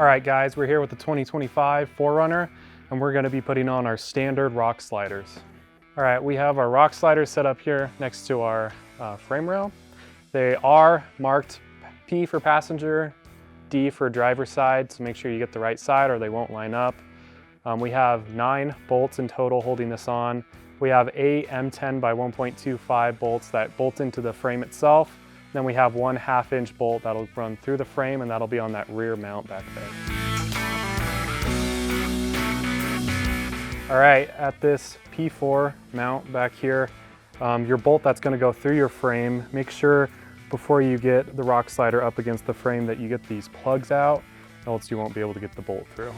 All right guys, we're here with the 2025 4Runner and we're going to be putting on our standard rock sliders. All right, we have our rock sliders set up here next to our frame rail. They are marked P for passenger, D for driver side, so make sure you get the right side or they won't line up. We have 9 bolts in total holding this on. We have 8 M10 by 1.25 bolts that bolt into the frame itself. Then we have 1 1/2-inch bolt that'll run through the frame and that'll be on that rear mount back there. All right, at this P4 mount back here, your bolt that's gonna go through your frame, make sure before you get the rock slider up against the frame that you get these plugs out, else you won't be able to get the bolt through.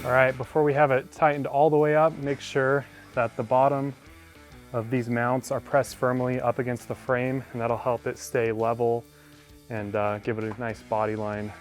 All right, before we have it tightened all the way up, make sure that the bottom of these mounts are pressed firmly up against the frame, and that'll help it stay level and give it a nice body line